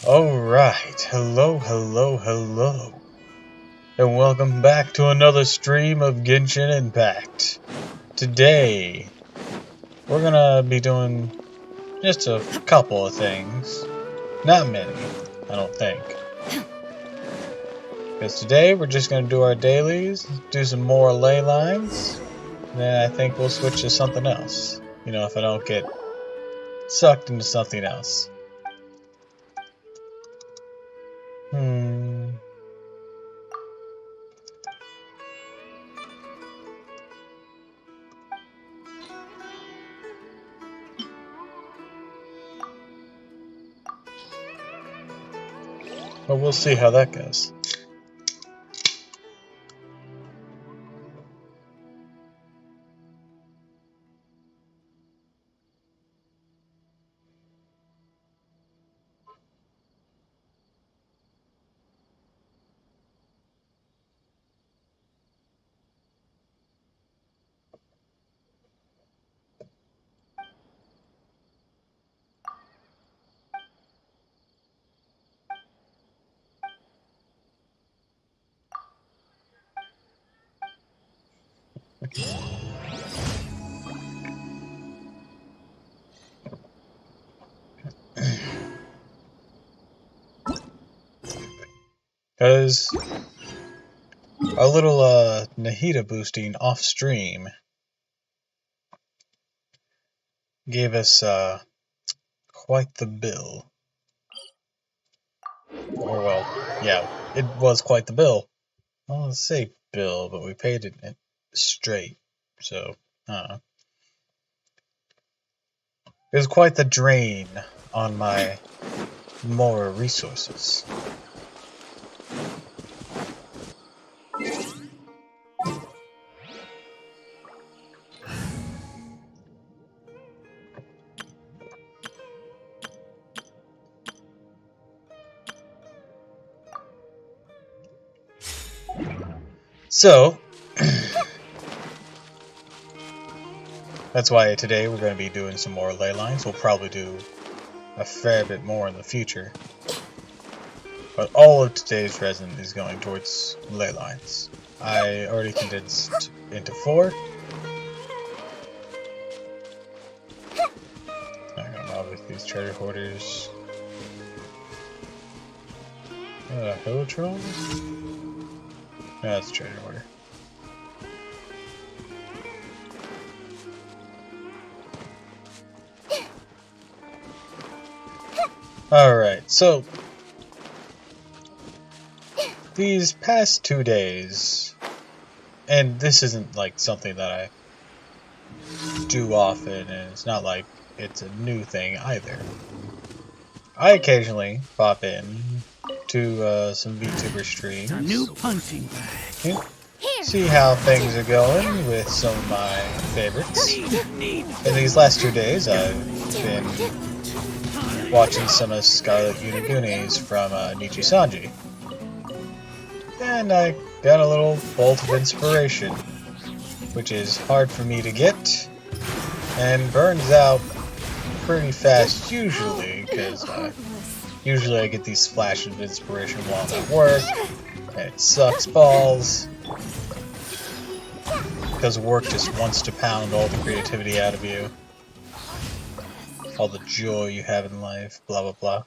Alright, hello, and welcome back to another stream of Genshin Impact. Today, we're gonna be doing just a couple of things. Not many, I don't think. Because today, we're just gonna do our dailies, do some Mora Leylines, then I think we'll switch to something else. You know, if I don't get sucked into something else. But we'll see how that goes. Because a little Nahida boosting off stream gave us quite the bill. Or well, yeah, it was quite the bill. Well, let's say bill, but we paid it straight, so I don't know. It was quite the drain on my Mora resources. So, that's why today we're going to be doing some more ley lines. We'll probably do a fair bit more in the future. But all of today's resin is going towards ley lines. I already condensed into 4. I'm going to mob with these treasure hoarders. Hillotron? No, that's a treasure hoarder. Alright, so these past 2 days, and this isn't like something that I do often, and it's not like it's a new thing either. I occasionally pop in to some VTuber streams. New punching bag. See how things are going with some of my favorites. In these last 2 days, I've been watching some of Scarlet Unigooni's from Nichi Sanji. And I got a little bolt of inspiration, which is hard for me to get, and burns out pretty fast usually, because usually I get these flashes of inspiration while I'm at work, and it sucks balls, because work just wants to pound all the creativity out of you, all the joy you have in life, blah blah blah.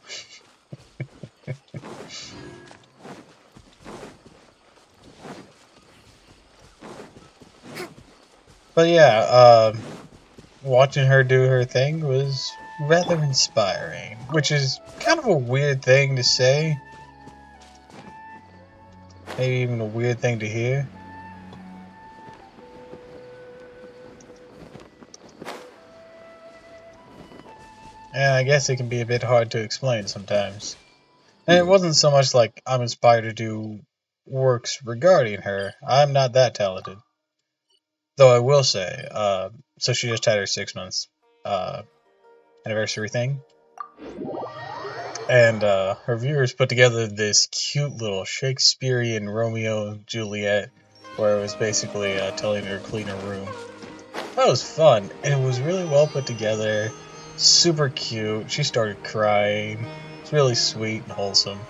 But yeah, watching her do her thing was rather inspiring, which is kind of a weird thing to say. Maybe even a weird thing to hear. And I guess it can be a bit hard to explain sometimes. And it wasn't so much like I'm inspired to do works regarding her. I'm not that talented. Though I will say, so she just had her 6 months anniversary thing. And her viewers put together this cute little Shakespearean Romeo and Juliet, where it was basically telling her to clean her room. That was fun, and it was really well put together, super cute. She started crying. It's really sweet and wholesome.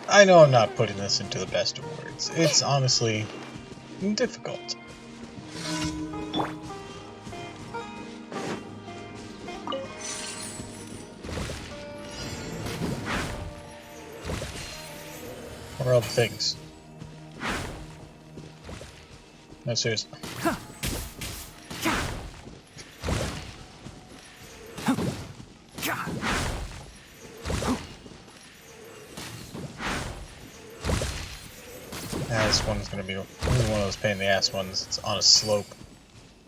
I know I'm not putting this into the best of words. It's honestly difficult. What are all the things? No, seriously. This one's gonna be one of those pain in the ass ones. It's on a slope.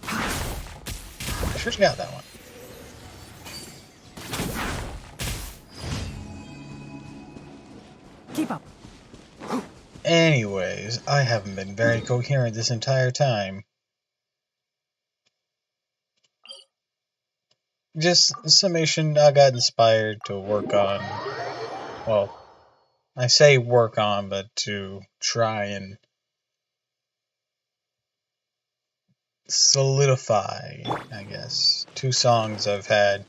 I should have got that one. Keep up. Anyways, I haven't been very coherent this entire time. Just summation, I got inspired to work on, well, I say work on, but to try and solidify, I guess, two songs I've had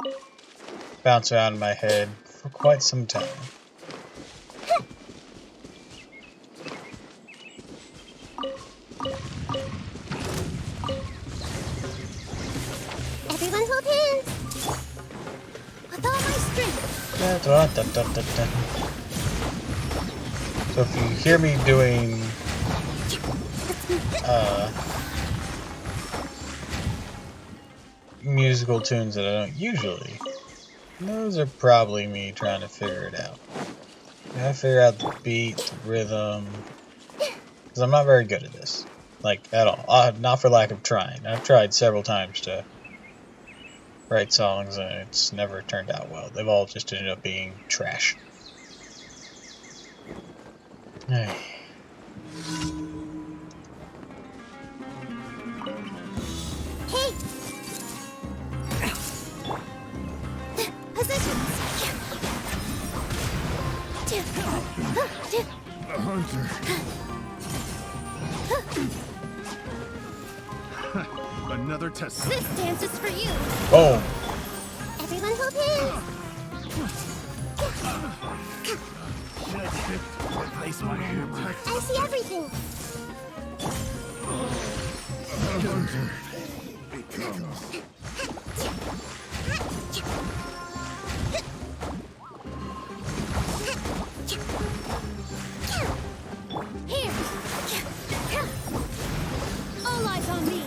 bounce around in my head for quite some time. Everyone hold hands! With all my strength! So if you hear me doing musical tunes that I don't usually, those are probably me trying to figure it out. I gotta figure out the beat, the rhythm, because I'm not very good at this. Like, at all. Not for lack of trying. I've tried several times to write songs, and it's never turned out well. They've all just ended up being trash. Hey. Hey! Positions! A hunter. Another test. This dance is for you! Boom! Everyone hold hands! Replace my hammer. I see everything! Hunter becomes. Here! All eyes on me!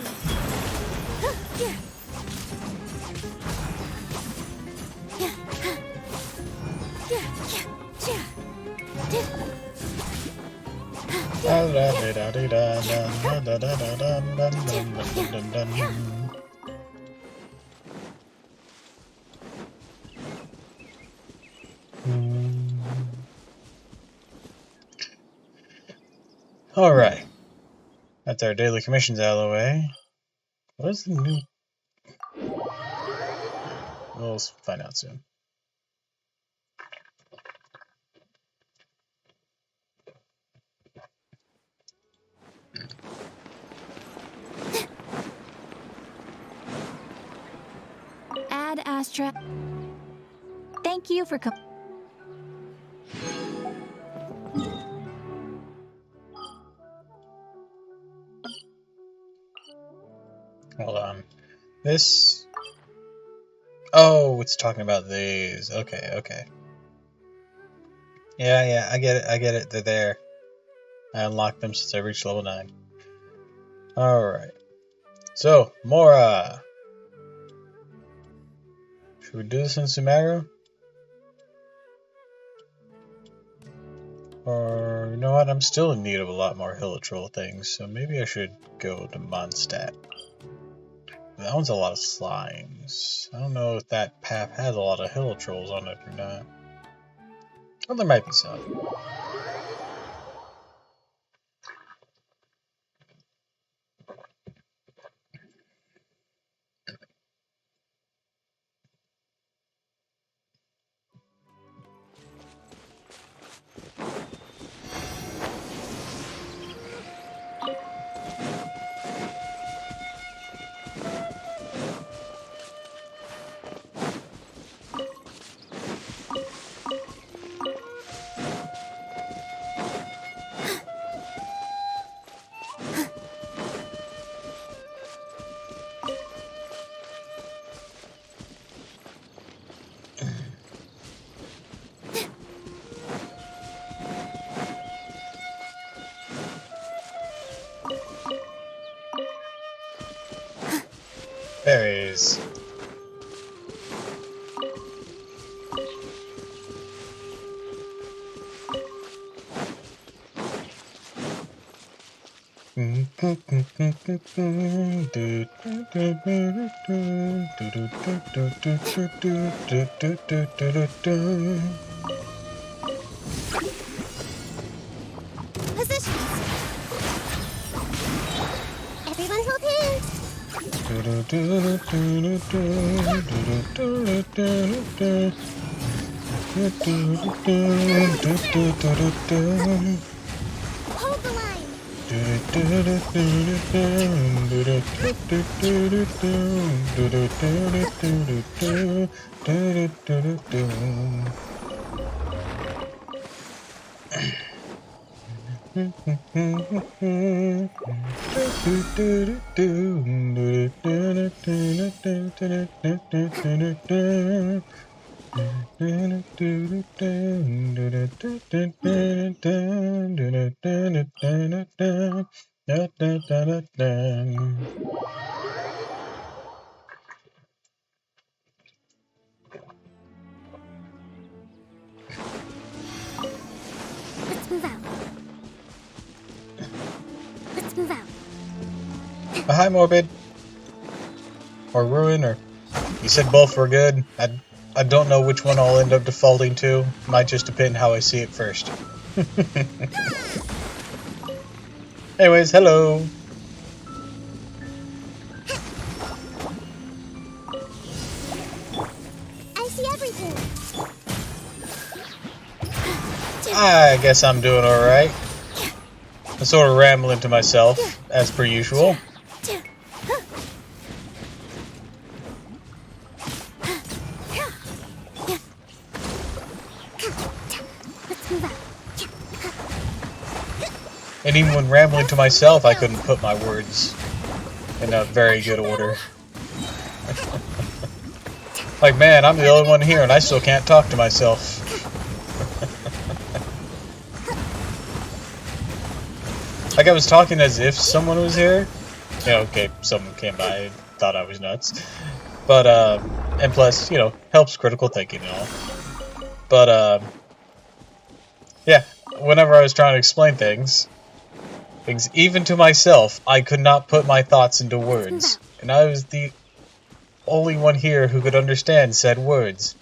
Alright. That's our daily commissions out of the way. What is the new... We'll find out soon. Ad Astra. Thank you for Hold on. This... Oh, it's talking about these. Okay, okay. Yeah, I get it. They're there. I unlocked them since I reached level 9. Alright. So, Mora! Should we do this in Sumeru? Or, you know what, I'm still in need of a lot more Hilitrol things, so maybe I should go to Mondstadt. That one's a lot of slimes. I don't know if that path has a lot of Hilitrols on it or not. Well, there might be some. nice. Positions. Everyone hold hands. Hold the line. Let's move out. Let's move out. Hi, Morbid. Or Ruin, or... You said both were good. I don't know which one I'll end up defaulting to. Might just depend how I see it first. Anyways, hello. I see everything. I guess I'm doing alright. I'm sort of rambling to myself, as per usual. Let's move out. And even when rambling to myself, I couldn't put my words in a very good order. Like, man, I'm the only one here and I still can't talk to myself. Like, I was talking as if someone was here. Yeah, okay, someone came by and thought I was nuts. But, and plus, you know, helps critical thinking and all. But, yeah, whenever I was trying to explain things, even to myself, I could not put my thoughts into words. And I was the only one here who could understand said words.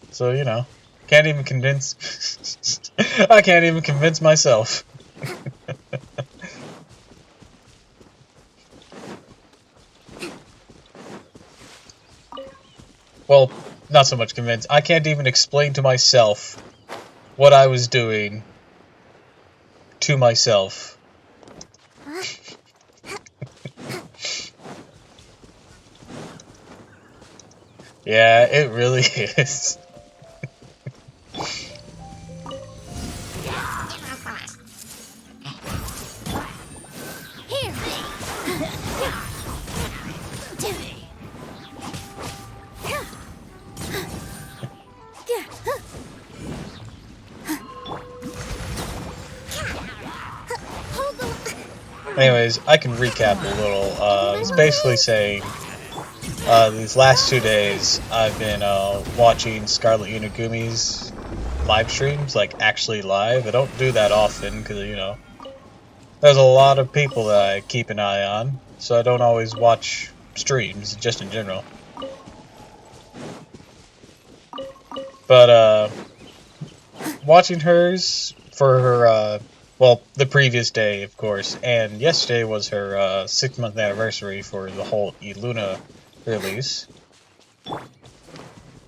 So, you know, can't even convince... I can't even convince myself. Well, not so much convince. I can't even explain to myself what I was doing to myself. Yeah, it really is. Here. Hold the Anyways, I can recap a little. It's basically saying these last 2 days I've been watching Scarlet Unagumi's live streams, like actually live. I don't do that often because, you know, there's a lot of people that I keep an eye on, so I don't always watch streams, just in general. But, watching hers for her, well, the previous day, of course, and yesterday was her 6-month anniversary for the whole Iluna release.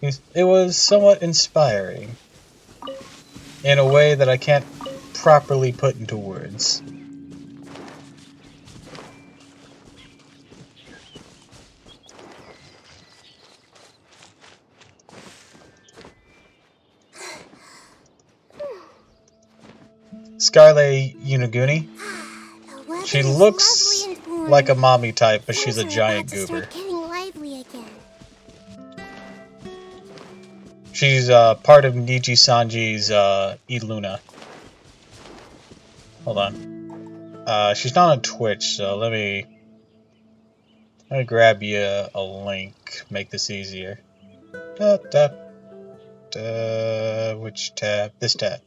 It was somewhat inspiring, in a way that I can't properly put into words. Scarlet Unaguni. She looks like a mommy type, but she's a giant goober. She's part of Niji Sanji's Iluna. Hold on. She's not on Twitch, so let me Let me grab you a link. Make this easier. Da, da, which tab? This tab.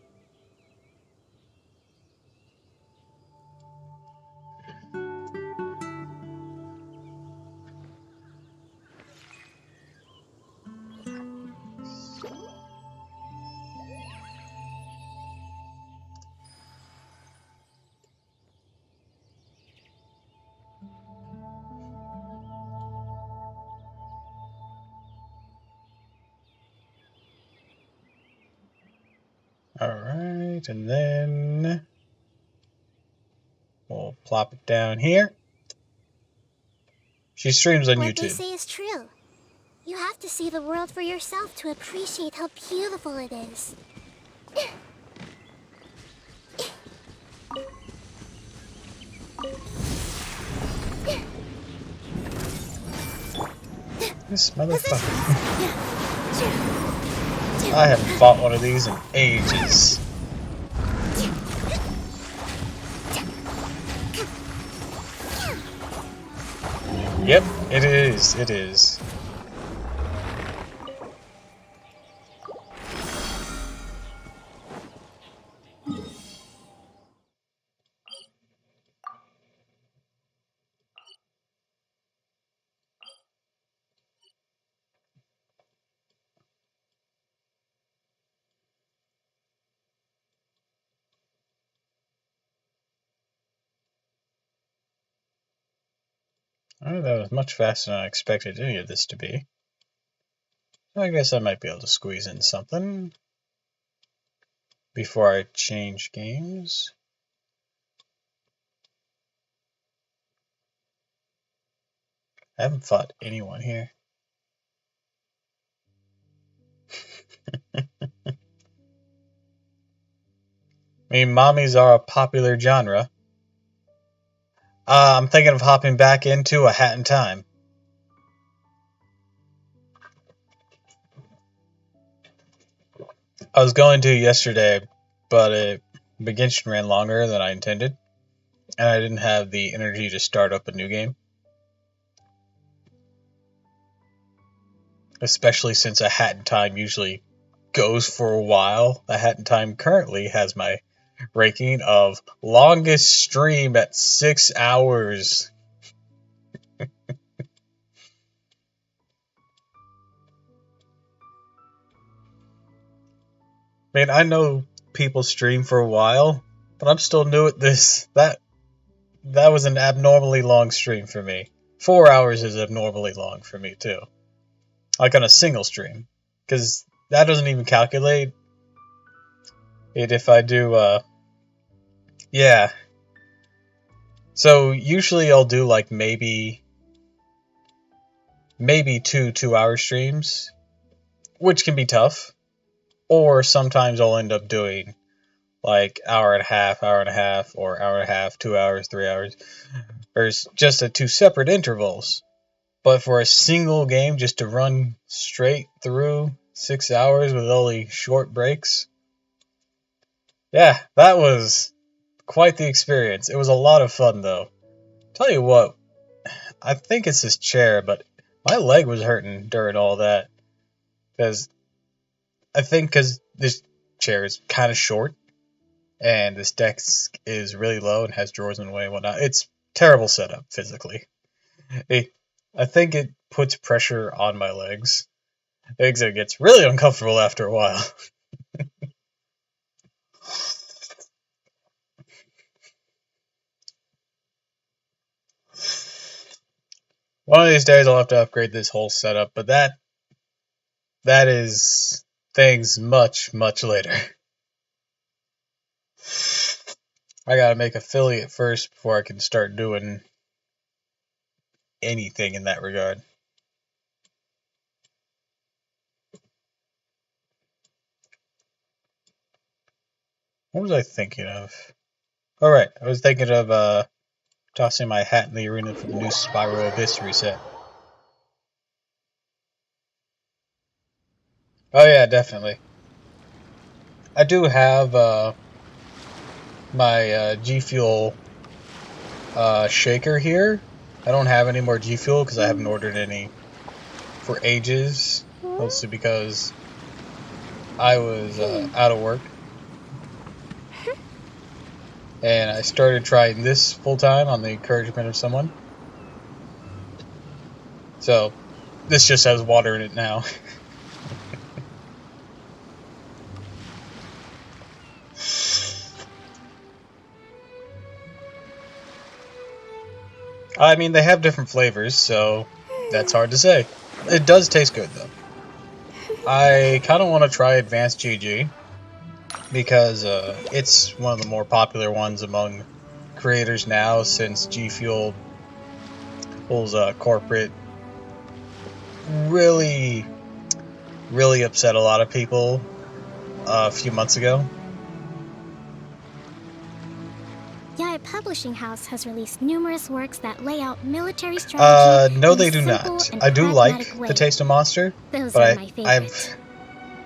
Alright, and then we'll plop it down here. She streams on What they YouTube. say is true. You have to see the world for yourself to appreciate how beautiful it is. This motherfucker. I haven't fought one of these in ages. Yep, it is. It is. Oh, that was much faster than I expected any of this to be. I guess I might be able to squeeze in something before I change games. I haven't fought anyone here. I mean, mommies are a popular genre. I'm thinking of hopping back into A Hat in Time. I was going to yesterday, but Genshin ran longer than I intended, and I didn't have the energy to start up a new game. Especially since A Hat in Time usually goes for a while. A Hat in Time currently has my ranking of longest stream at 6 hours. I mean, I know people stream for a while, but I'm still new at this. That was an abnormally long stream for me. 4 hours is abnormally long for me too. Like on a single stream, because that doesn't even calculate it if I do. Yeah. So usually I'll do like maybe 2 2-hour streams, which can be tough. Or sometimes I'll end up doing like hour and a half, or hour and a half, 2 hours, 3 hours, or just at two separate intervals. But for a single game, just to run straight through 6 hours with only short breaks, yeah, that was quite the experience. It was a lot of fun, though. Tell you what, I think it's this chair, but my leg was hurting during all that. Because this chair is kind of short, and this desk is really low and has drawers in the way and whatnot. It's terrible setup physically. I think it puts pressure on my legs. It gets really uncomfortable after a while. One of these days I'll have to upgrade this whole setup, but that is things much, much later. I gotta make affiliate first before I can start doing anything in that regard. What was I thinking of? Alright, I was thinking of tossing my hat in the arena for the new Spyro Abyss reset. Oh yeah, definitely. I do have my G Fuel shaker here, I don't have any more G Fuel because I haven't ordered any for ages, mostly because I was out of work. And I started trying this full time on the encouragement of someone. So this just has water in it now. I mean, they have different flavors, so that's hard to say. It does taste good, though. I kind of want to try Advanced GG because it's one of the more popular ones among creators now since G Fuel Fuel's corporate really, really upset a lot of people a few months ago. Your publishing house has released numerous works that lay out military strategy No, in a they do simple not. and I do like pragmatic the way. taste of Monster, Those but are my I've favorite.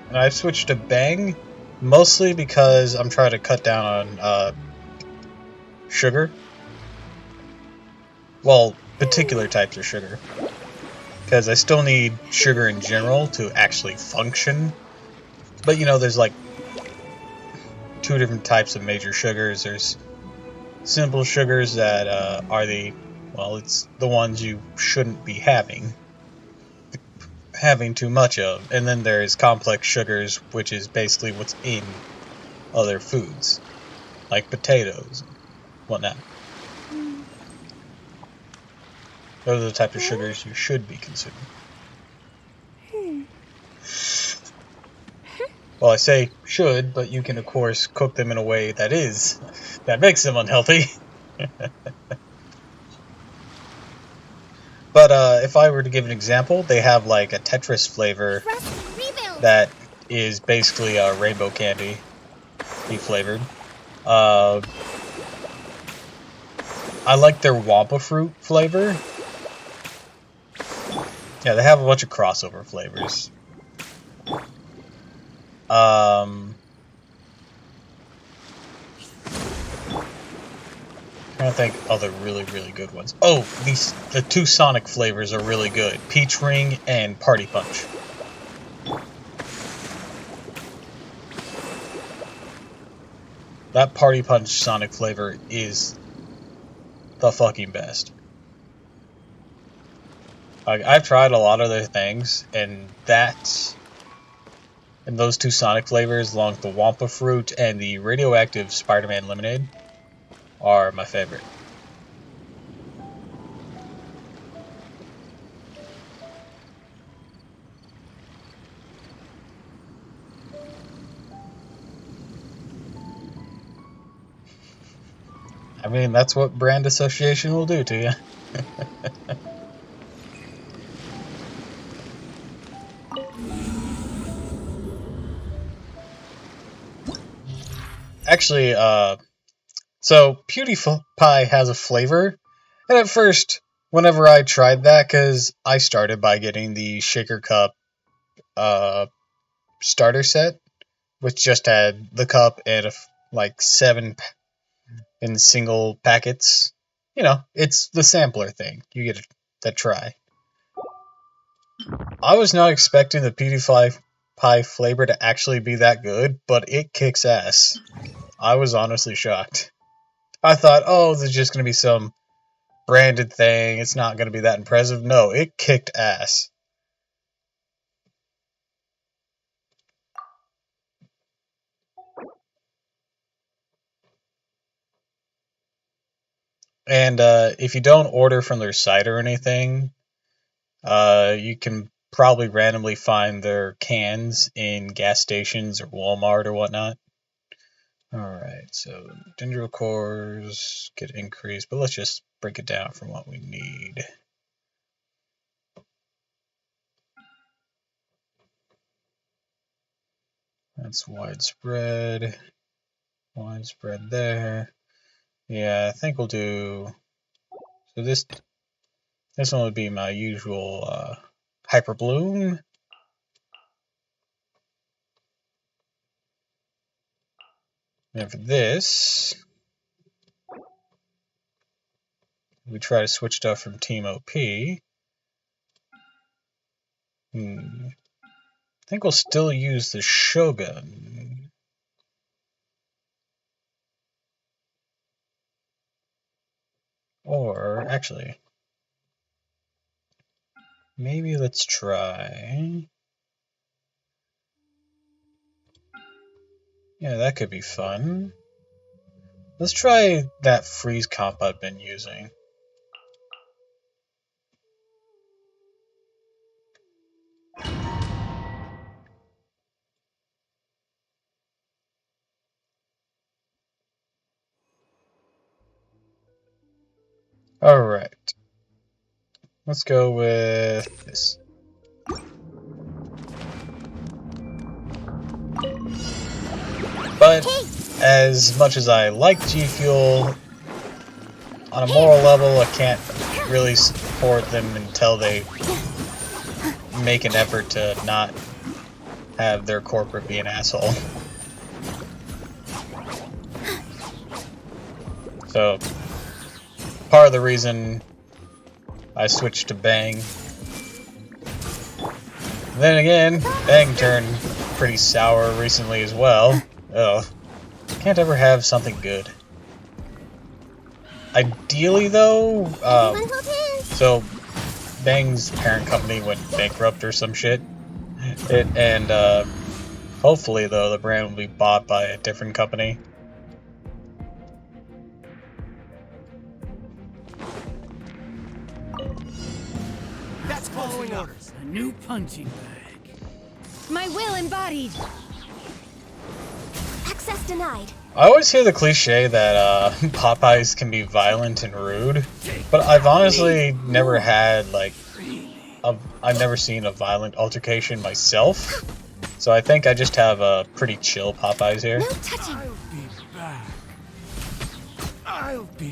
and I've switched to Bang mostly because I'm trying to cut down on sugar. Well, particular types of sugar, because I still need sugar in general to actually function. But there's like two different types of major sugars. There's simple sugars that are it's the ones you shouldn't be having too much of, and then there's complex sugars, which is basically what's in other foods like potatoes and whatnot. Those are the type of sugars you should be consuming. Well, I say should, but you can of course cook them in a way that makes them unhealthy. But if I were to give an example, they have like a Tetris flavor Trust rebuild! that is basically a rainbow candy flavored. Uh, I like their Wampa fruit flavor. Yeah, they have a bunch of crossover flavors. Um, Trying to think other really really good ones. Oh, the two Sonic flavors are really good: Peach Ring and Party Punch. That Party Punch Sonic flavor is the fucking best. Like, I've tried a lot of their things, and those two Sonic flavors, along with the Wampa Fruit and the radioactive Spider-Man Lemonade, are my favorite. I mean, that's what brand association will do to you. Actually, so PewDiePie has a flavor, and at first, whenever I tried that, because I started by getting the Shaker Cup uh, starter set, which just had the cup and like 7 in single packets. It's the sampler thing. You get that try. I was not expecting the PewDiePie flavor to actually be that good, but it kicks ass. I was honestly shocked. I thought, oh, there's just going to be some branded thing. It's not going to be that impressive. No, it kicked ass. And if you don't order from their site or anything, you can probably randomly find their cans in gas stations or Walmart or whatnot. Alright, so dendro cores get increased, but let's just break it down from what we need. That's widespread. Widespread there. Yeah, I think we'll do. So this one would be my usual hyper bloom. And for this, We try to switch stuff from Team OP. I think we'll still use the Shogun. Or, actually, maybe let's try... Yeah, that could be fun. Let's try that freeze comp I've been using. Alright. Let's go with this. But as much as I like G Fuel, on a moral level, I can't really support them until they make an effort to not have their corporate be an asshole. So, part of the reason I switched to Bang. Then again, Bang turned pretty sour recently as well. Ugh. Can't ever have something good. Ideally, though, so Bang's parent company went bankrupt or some shit. Hopefully, though, the brand will be bought by a different company. That's following orders. A new punching bag. My will embodied. Access denied. I always hear the cliche that Popeyes can be violent and rude, but I've honestly never had, like, I've never seen a violent altercation myself, so I think I just have a pretty chill Popeyes here. No touching.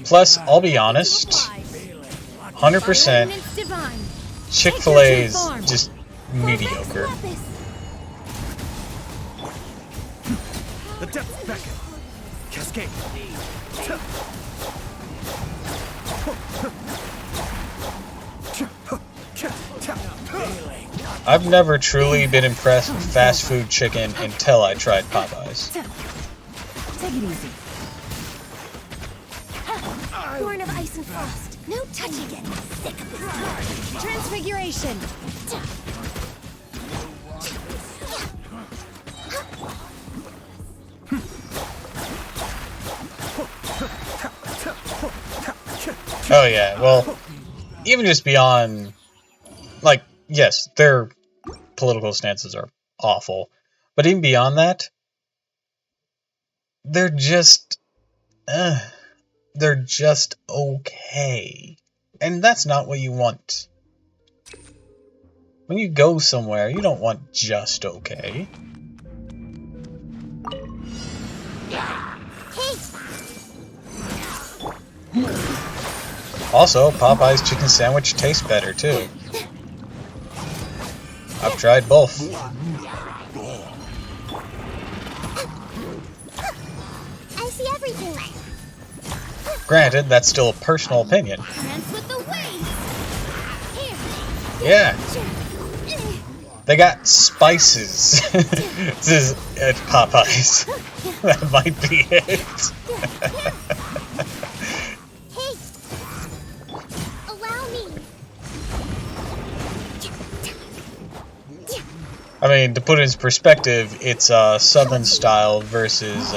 Plus, I'll be honest, 100% Chick-fil-A is just mediocre. The depth beckon. Cascade. I've never truly been impressed with fast food chicken until I tried Popeyes. Take it easy. Born of ice and frost. No touching. Getting sick of this. Transfiguration. Oh yeah, well, even just beyond, like, yes, their political stances are awful, but even beyond that, they're just okay. And that's not what you want. When you go somewhere, you don't want just okay. Also, Popeye's chicken sandwich tastes better, too. I've tried both. I see everything. Granted, that's still a personal opinion. Dance with the waves. Yeah. They got spices. This is at Popeye's. That might be it. Hey, allow me. I mean, to put it in perspective, it's Southern style versus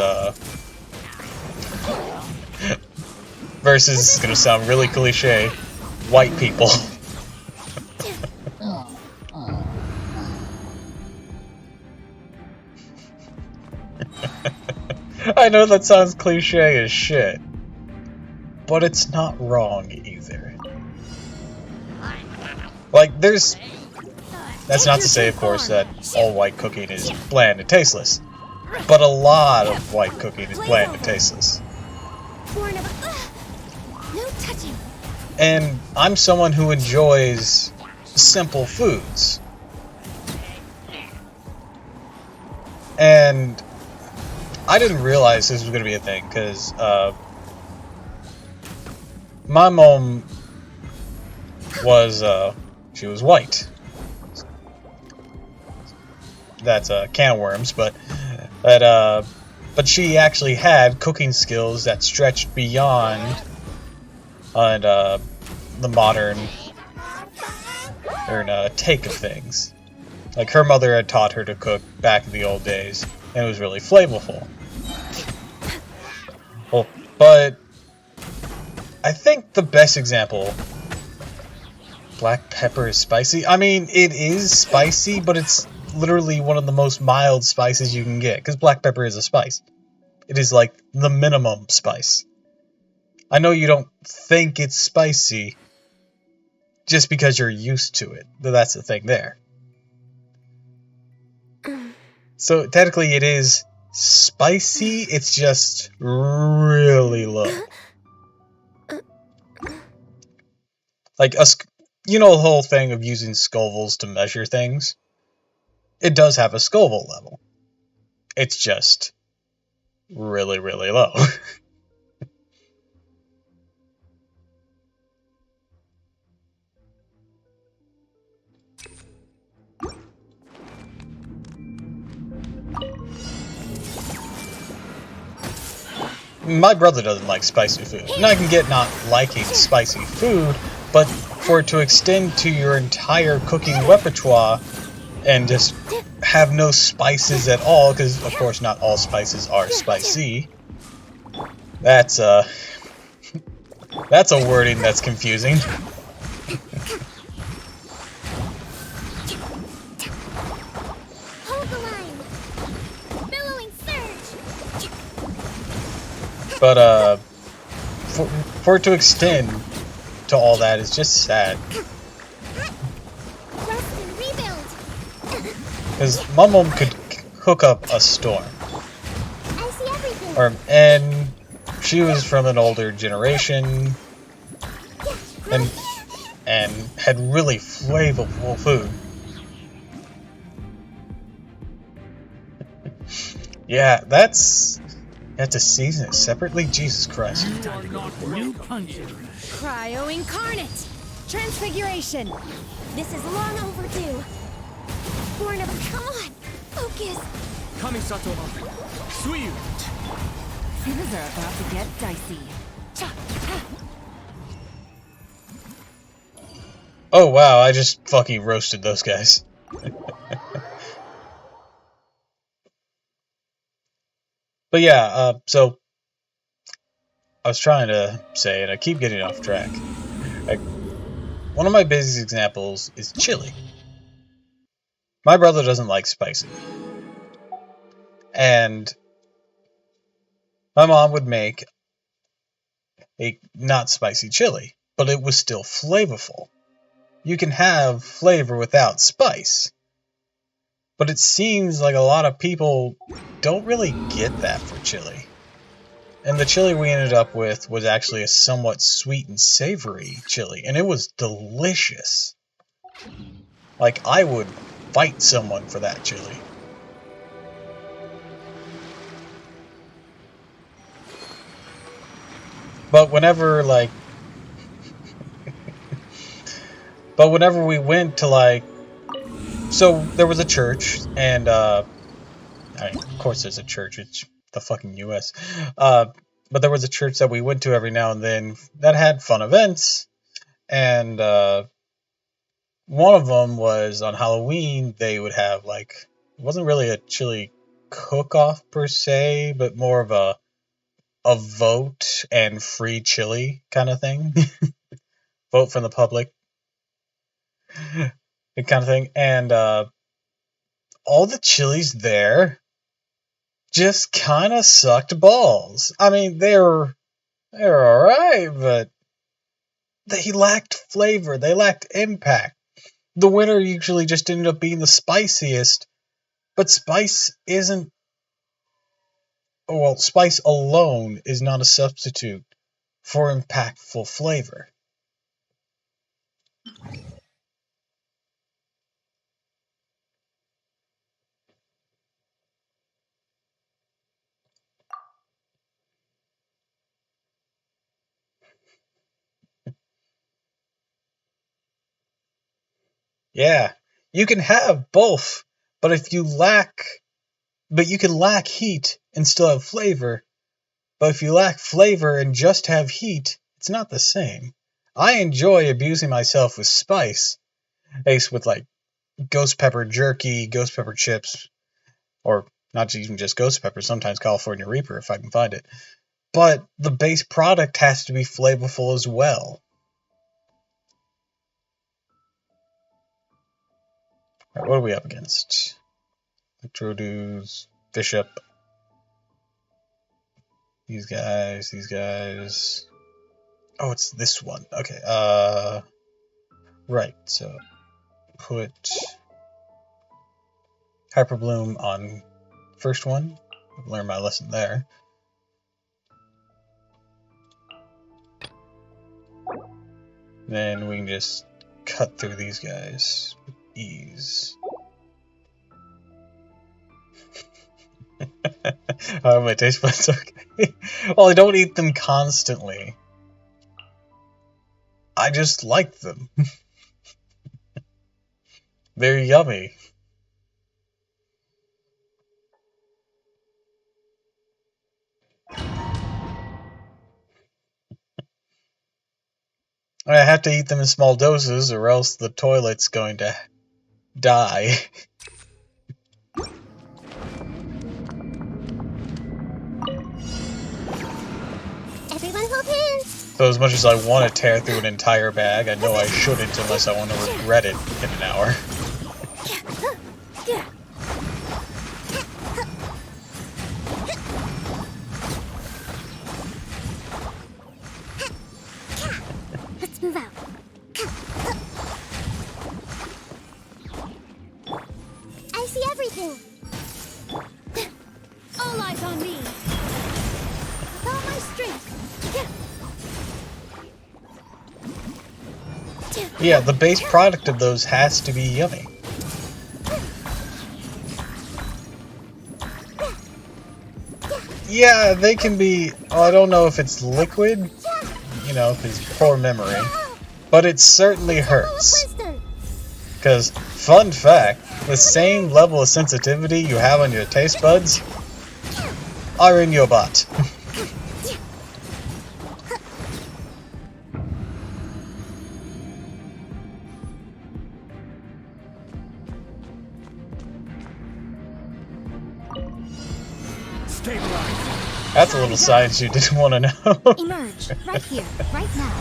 this is gonna sound really cliche, white people. I know that sounds cliche as shit, but it's not wrong either. Like, that's not to say, of course, that all white cooking is bland and tasteless, but a lot of white cooking is bland and tasteless. Born of no touching. And I'm someone who enjoys simple foods. And I didn't realize this was going to be a thing, because my mom was she was white. That's a can of worms, but she actually had cooking skills that stretched beyond the modern take of things. Like, her mother had taught her to cook back in the old days, and it was really flavorful. Well, but I think the best example, black pepper is spicy. I mean, it is spicy, but it's literally one of the most mild spices you can get, because black pepper is a spice. It is like the minimum spice. I know you don't think it's spicy just because you're used to it. That's the thing there. So technically it is spicy, it's just really low. Like, you know the whole thing of using Scovilles to measure things? It does have a Scoville level. It's just really, really low. My brother doesn't like spicy food, and I can get not liking spicy food, but for it to extend to your entire cooking repertoire and just have no spices at all, because of course not all spices are spicy, that's a wording that's confusing. Hold the line. Billowing surge. But for it to extend to all that is just sad. Rest and rebuild. Because my mom could hook up a storm. I see everything. And she was from an older generation and had really flavorful food. Yeah, you have to season it separately? Jesus Christ. New punching. Cryo incarnate. Transfiguration. This is long overdue. Born of, come on, focus. Kamisato Suiyu. Things are about to get dicey. Oh wow, I just fucking roasted those guys. But yeah, so I was trying to say, and I keep getting off track. Like, one of my biggest examples is chili. My brother doesn't like spicy. And my mom would make a not spicy chili, but it was still flavorful. You can have flavor without spice. But it seems like a lot of people don't really get that for chili. And the chili we ended up with was actually a somewhat sweet and savory chili, and it was delicious. Like, I would fight someone for that chili. But whenever, like... but whenever we went to, like... So, there was a church, and, I mean, of course there's a church, it's the fucking US. But there was a church that we went to every now and then that had fun events, and, one of them was on Halloween, they would have, like... It wasn't really a chili cook-off, per se, but more of a vote and free chili kind of thing. Vote from the public kind of thing. And all the chilies there just kind of sucked balls. I mean, they're alright, but they lacked flavor. They lacked impact. The winner usually just ended up being the spiciest, but spice isn't... Well, spice alone is not a substitute for impactful flavor. Yeah, you can have both, but you can lack heat and still have flavor. But if you lack flavor and just have heat, it's not the same. I enjoy abusing myself with spice, with like ghost pepper jerky, ghost pepper chips, or not even just ghost pepper, sometimes California Reaper if I can find it. But the base product has to be flavorful as well. Right, what are we up against? Electroduce, Bishop. These guys. Oh, it's this one. Okay, right, so put Hyper Bloom on first one. I've learned my lesson there. Then we can just cut through these guys with ease. My taste buds okay. Well, I don't eat them constantly. I just like them. They're yummy. I have to eat them in small doses or else the toilet's going to die. Everyone hold hands. So as much as I want to tear through an entire bag, I know I shouldn't unless I want to regret it in an hour. Let's move out. I see everything. All eyes on me. With all my strength. Yeah, the base product of those has to be yummy. Yeah, they can be... Oh, I don't know if it's liquid, you know, because poor memory. But it certainly hurts. Because, fun fact, the same level of sensitivity you have on your taste buds are in your butt. That's a little science you didn't want to know. Emerge, right here, right now.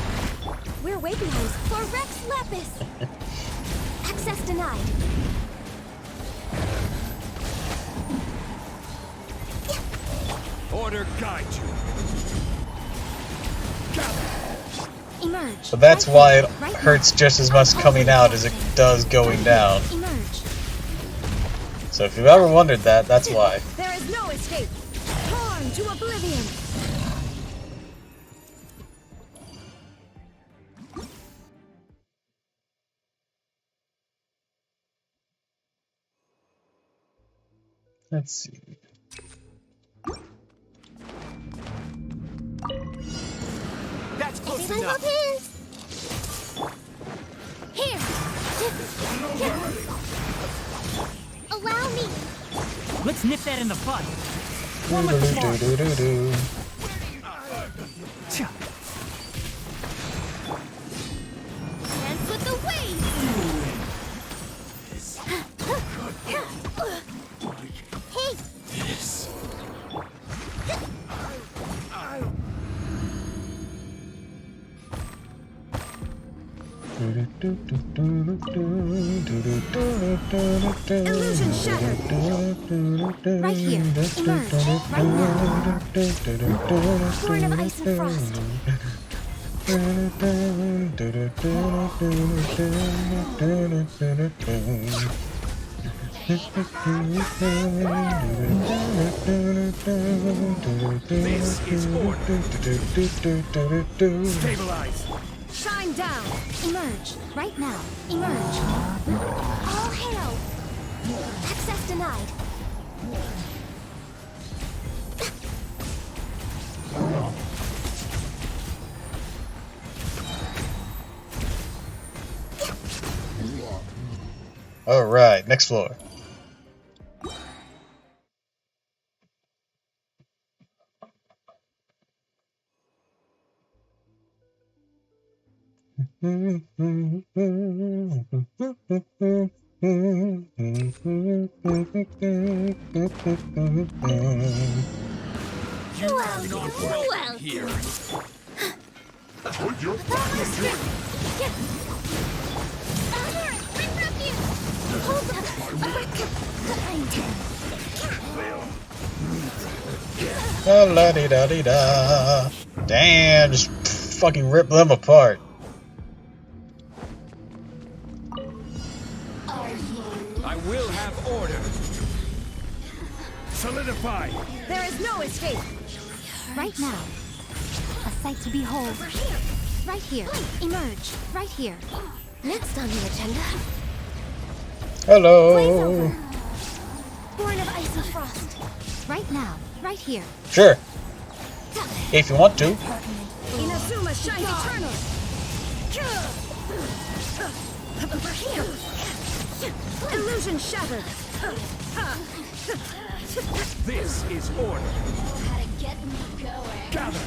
We're waiting for Rex Lapis. Access denied. Order guide you. Emerge. So that's right why here, it right hurts now. just as much coming out as it does going down. Emerge. So if you've ever wondered that, that's why. There is no escape. Torn to oblivion. Let's see. That's close Everyone hold enough. hands. Here. Allow me. Let's nip that in the bud. Do-do-do-do-do-do. Dance with the waves. Hey. Illusion shattered. Right here. Emerge. Right now. Born of ice and frost. This is order. Stabilize. Shine down. Emerge. Right now. Emerge. All hail. Access denied. Alright, next floor. You are not welcome here. La di da di da. Damn, just fucking rip them apart. I will have order. Solidify. There is no escape. right now. A sight to behold. Right here. Emerge. Right here. Next on the agenda. Hello. Born of ice and frost. Right now. Right here. Sure. If you want to. Inazuma shines eternal. Illusion shattered. This is order. Gather.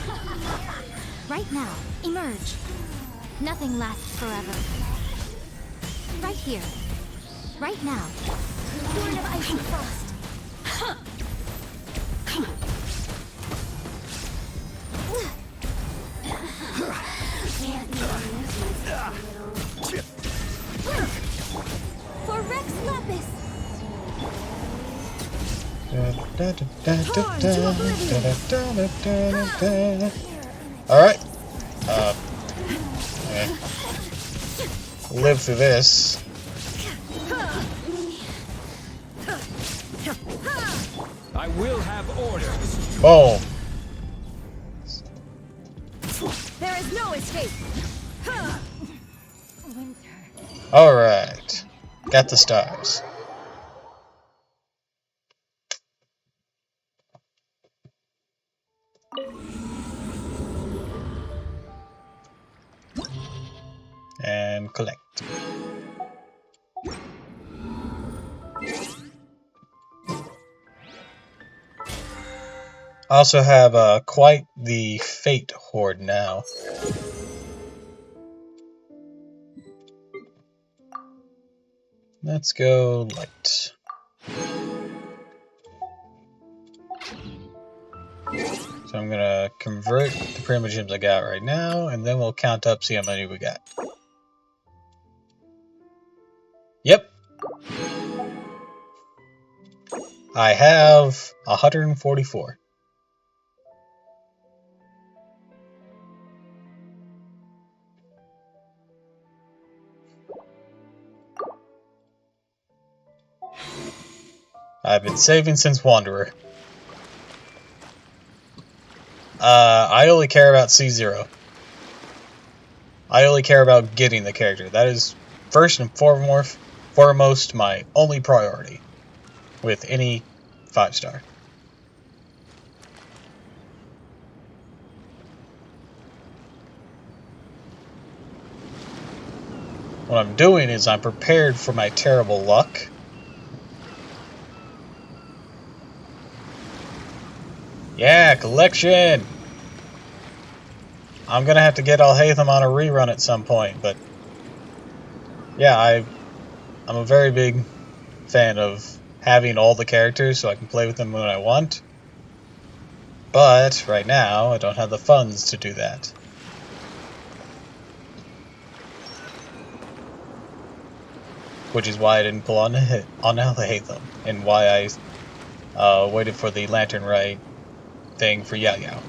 Right now. Emerge. Nothing lasts forever. Right here. Right now. Born of ice and frost. For Rex Lapis. Alright. Okay. Live through this. I will have order. Boom. There is no escape. Alright. Got the stars. And collect. I also have quite the fate hoard now. Let's go light. So I'm gonna convert the prima gems I got right now, and then we'll count up, see how many we got. Yep. I have 144. I've been saving since Wanderer. I only care about C0. I only care about getting the character. That is first and foremost my only priority with any 5-star. What I'm doing is I'm prepared for my terrible luck. Yeah, collection! I'm gonna have to get Alhaitham on a rerun at some point, but yeah, I'm a very big fan of having all the characters so I can play with them when I want. But right now, I don't have the funds to do that. Which is why I didn't pull on Alhaitham, and why I waited for the Lantern Right thing for Yao Yao.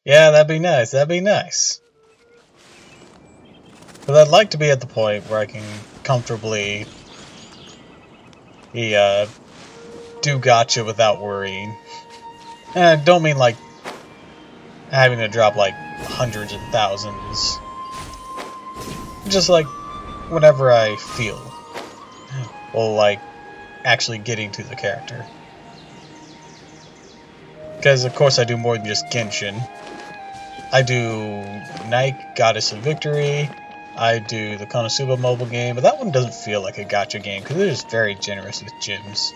Yeah, that'd be nice. That'd be nice. But I'd like to be at the point where I can comfortably do gotcha without worrying. And I don't mean like having to drop like hundreds and thousands, just like whenever I feel, well, like actually getting to the character. Because of course I do more than just Genshin. I do Nike, Goddess of Victory. I do the Konosuba mobile game, but that one doesn't feel like a gacha game because it is very generous with gems,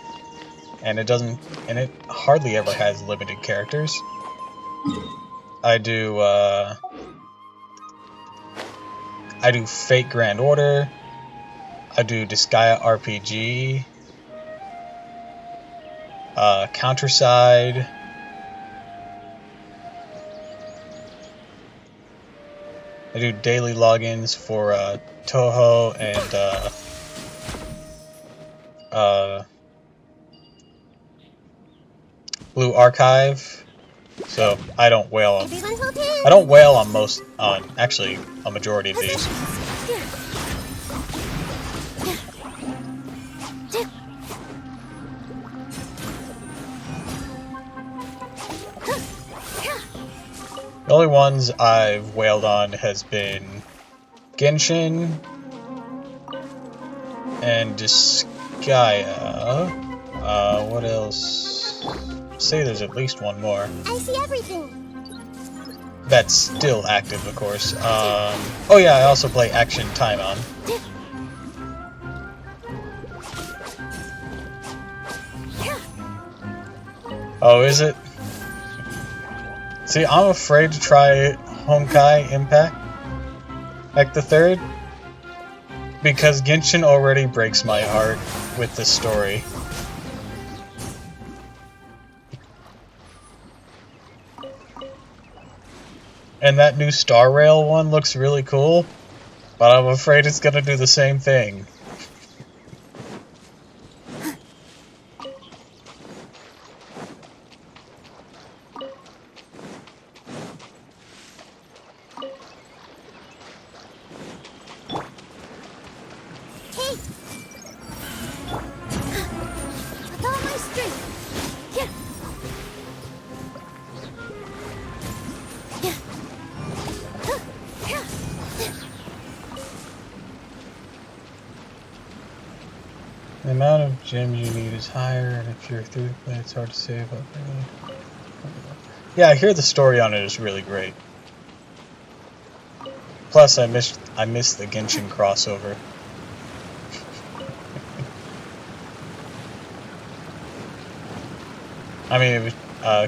and it hardly ever has limited characters. I do Fate Grand Order. I do Disgaea RPG. Counterside. I do daily logins for Toho and uh, Blue Archive. So I don't whale on. I don't whale on actually a majority of these. The only ones I've whaled on has been Genshin and Disgaea. What else? Say there's at least one more. I see everything. That's still active, of course. Oh yeah, I also play Action Time-On. Oh, is it? See, I'm afraid to try Honkai Impact, like the third, because Genshin already breaks my heart with the story. And that new Star Rail one looks really cool, but I'm afraid it's gonna do the same thing. The amount of gems you need is higher, and if you're through the play, it's hard to save up. Yeah, I hear the story on it is really great. Plus, I missed the Genshin crossover. I mean, it was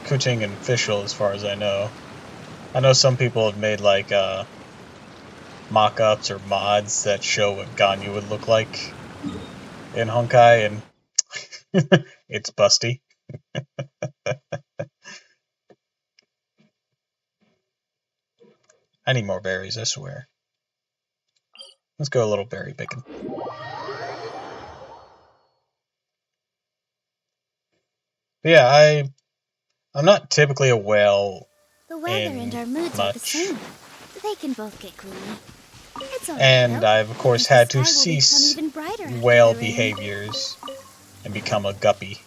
Kuching and Fischl, as far as I know. I know some people have made like mock-ups or mods that show what Ganyu would look like in Honkai, and it's busty. I need more berries, I swear. Let's go a little berry picking. But yeah, I'm not typically a whale The weather and our moods are the much. same. They can both get gloomy. It's all right, And though. I've of course Maybe had the to sky will become cease even brighter after whale the rain. behaviors and become a guppy.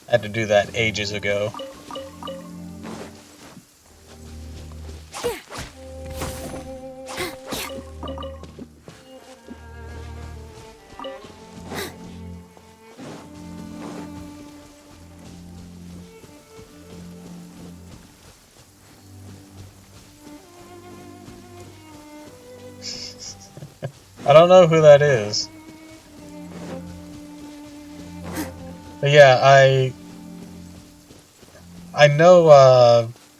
I had to do that ages ago. I don't know who that is. But yeah, I know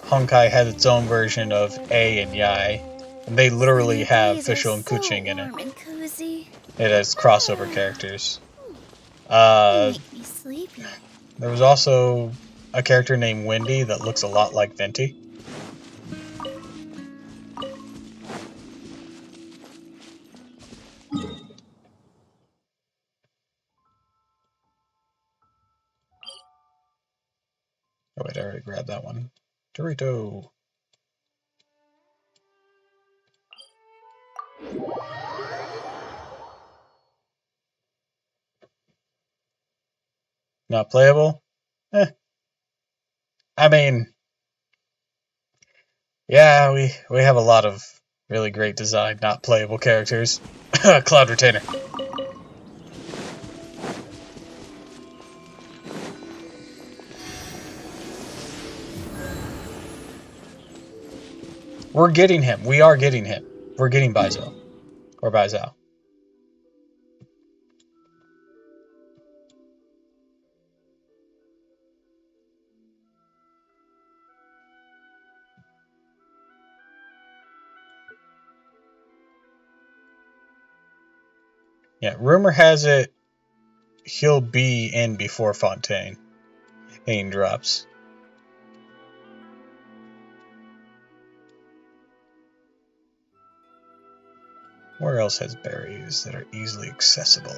Honkai has its own version of A and Yai, and they literally have Fischl and Kuching in it. It has crossover characters. They make me sleepy. There was also a character named Wendy that looks a lot like Venti. Oh wait, I already grabbed that one. Dorito. Not playable? Eh. I mean, yeah, we have a lot of really great design, not playable characters. Cloud Retainer. We're getting him. We are getting him. We're getting Baizo. Or Baizao. Yeah, rumor has it he'll be in before Fontaine drops. Where else has berries that are easily accessible?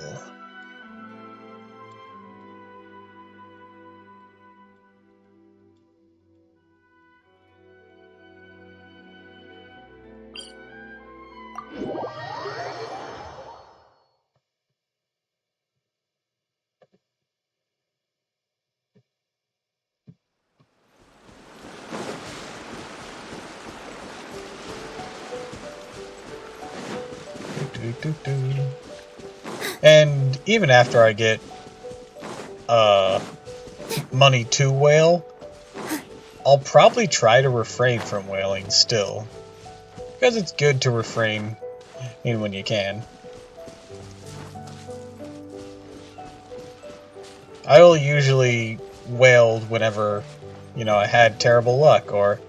And even after I get money to whale, I'll probably try to refrain from whaling still. Because it's good to refrain even when you can. I will usually whaled whenever, I had terrible luck or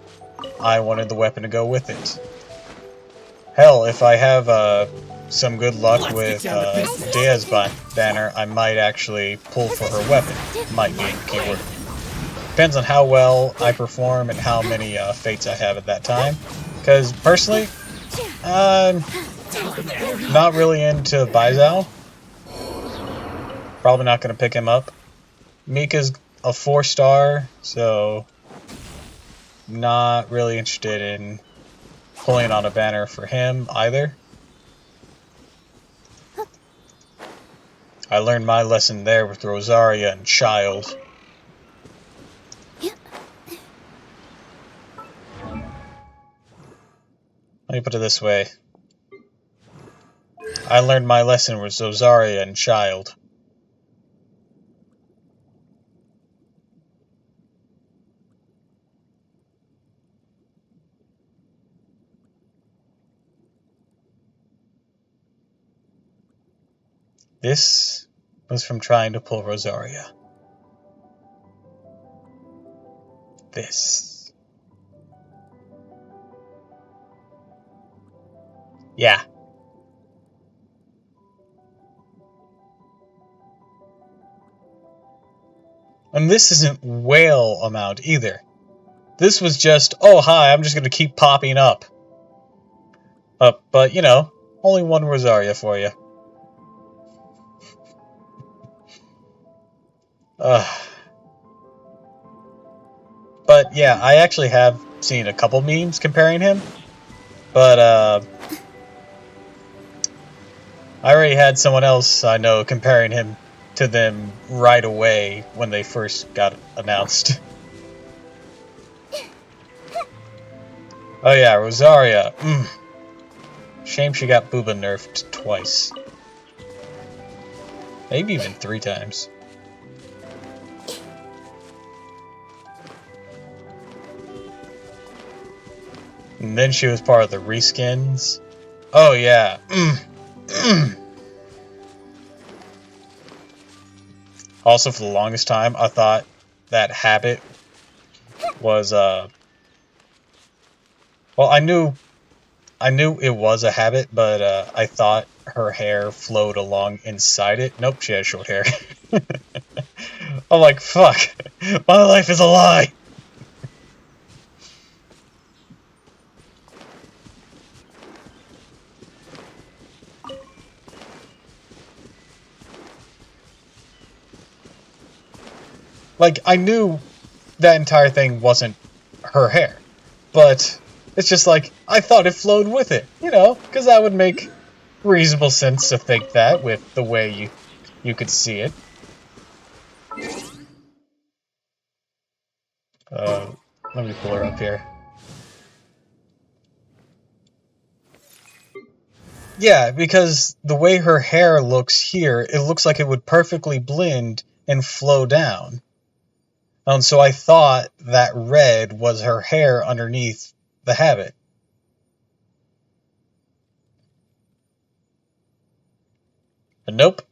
I wanted the weapon to go with it. Hell, if I have some good luck with Dia's banner, I might actually pull for her weapon. Might be the keyword. Depends on how well I perform and how many fates I have at that time. Because personally, I'm not really into Baizao. Probably not going to pick him up. Mika's a 4-star, so not really interested in pulling on a banner for him either. I learned my lesson there with Rosaria and Child. Let me put it this way. I learned my lesson with Rosaria and Child. This was from trying to pull Rosaria. This. Yeah. And this isn't whale amount either. This was just, oh hi, I'm just going to keep popping up. But, only one Rosaria for you. But yeah, I actually have seen a couple memes comparing him. But I already had someone else I know comparing him to them right away when they first got announced. Oh yeah, Rosaria. Shame she got Booba nerfed twice. Maybe even 3 times. And then she was part of the reskins. Oh yeah. Also, for the longest time, I thought that habit was well, I knew it was a habit, but I thought her hair flowed along inside it. Nope, she has short hair. I'm like, fuck, my life is a lie. Like, I knew that entire thing wasn't her hair, but it's just like, I thought it flowed with it, because that would make reasonable sense to think that with the way you could see it. Let me pull her up here. Yeah, because the way her hair looks here, it looks like it would perfectly blend and flow down. So I thought that red was her hair underneath the habit. But nope.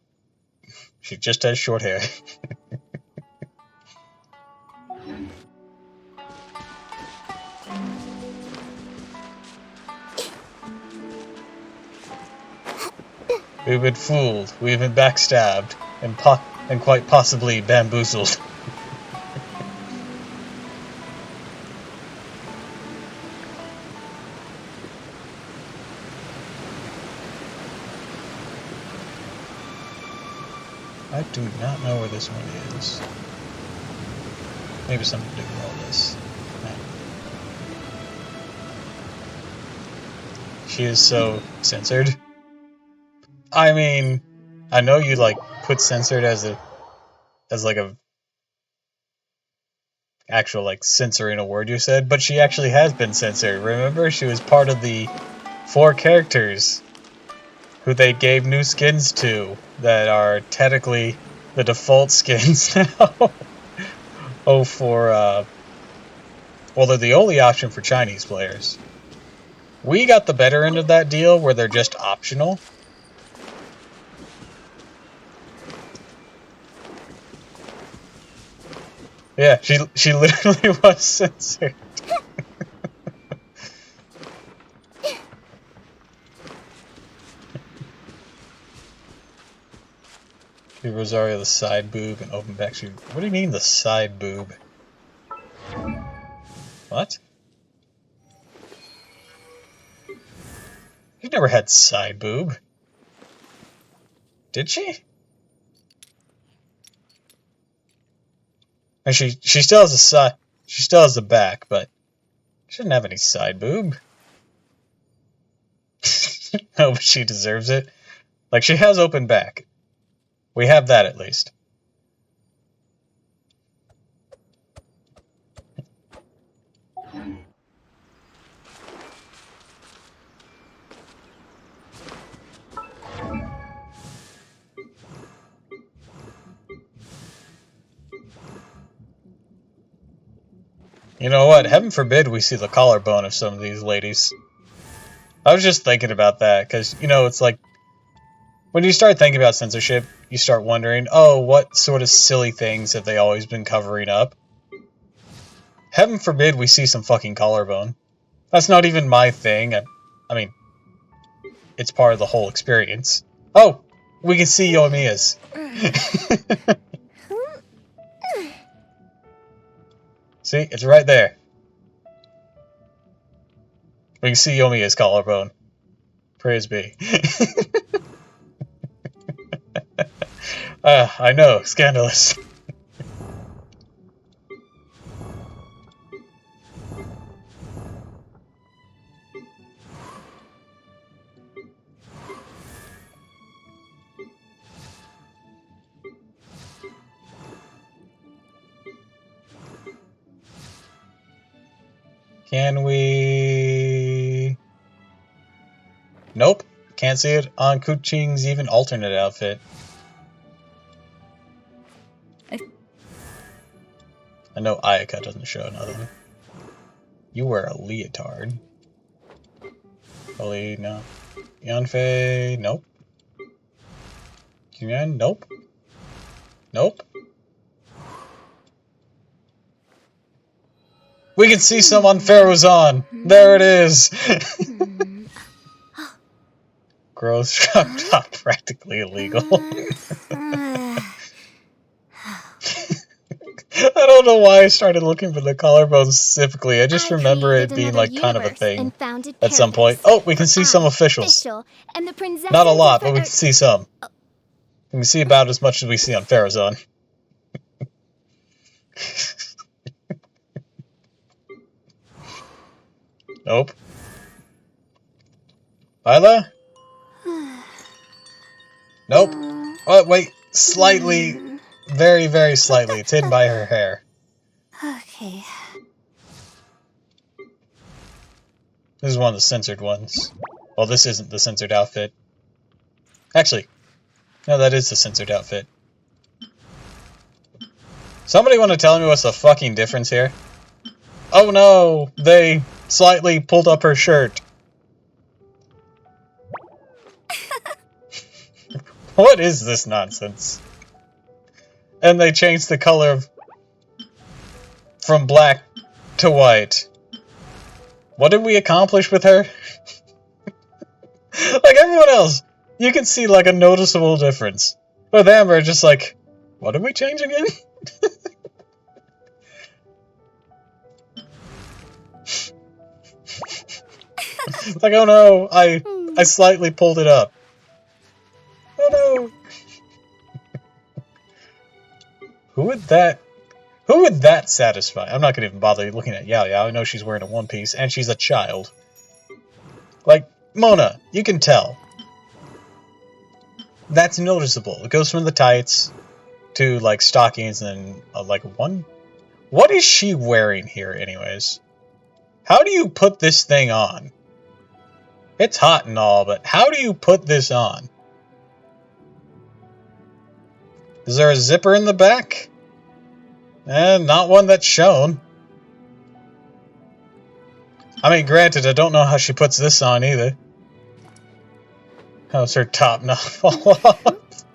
She just has short hair. We've been fooled, we've been backstabbed, and quite possibly bamboozled. I do not know where this one is. Maybe something to do with all this. She is so censored. I mean, I know you like put censored as like a actual like censoring a word you said, but she actually has been censored. Remember, she was part of the 4 characters who they gave new skins to that are technically the default skins now. Well, they're the only option for Chinese players. We got the better end of that deal where they're just optional. Yeah, she literally was censored. Give Rosario the side boob and open back shoe. What do you mean the side boob? What? You've never had side boob. Did she? And she still has a side. She still has the back, but she doesn't have any side boob. No, but she deserves it. Like, she has open back. We have that at least. You know what? Heaven forbid we see the collarbone of some of these ladies. I was just thinking about that, because, you know, it's like, when you start thinking about censorship, you start wondering, oh, what sort of silly things have they always been covering up? Heaven forbid we see some fucking collarbone. That's not even my thing. I mean, it's part of the whole experience. Oh, we can see Yoimiya's. See, it's right there. We can see Yoimiya's collarbone. Praise be. I know, scandalous. Can we... Nope. Can't see it on Kuching's even alternate outfit. I know Ayaka doesn't show nothing. You wear a leotard. Holy, no. Yanfei, nope. Junyan, nope. Nope. We can see some on Pharaoh's. There it is! Gross crop top, practically illegal. I don't know why I started looking for the collarbone specifically. I just remember it being like kind of a thing at some point. Oh, we can see some officials. Not a lot, but we can see some. We can see about as much as we see on Pharaoh's. Nope. Lila? Nope. Oh, wait. Slightly. Very, very slightly. It's hidden by her hair. Okay. This is one of the censored ones. Well, this isn't the censored outfit. Actually, no, that is the censored outfit. Somebody want to tell me what's the fucking difference here? Oh no! They slightly pulled up her shirt. What is this nonsense? And they changed the color from black to white. What did we accomplish with her? Like everyone else, you can see like a noticeable difference. With Amber, just like, what did we change again? Like, oh no, I slightly pulled it up. Oh no. Who would that satisfy? I'm not gonna even bother looking at Yao Yao. I know she's wearing a one piece and she's a child. Like, Mona, you can tell. That's noticeable. It goes from the tights to like stockings and like one. What is she wearing here anyways? How do you put this thing on? It's hot and all, but how do you put this on? Is there a zipper in the back? Not one that's shown. I mean, granted, I don't know how she puts this on either. How's her top not fall off?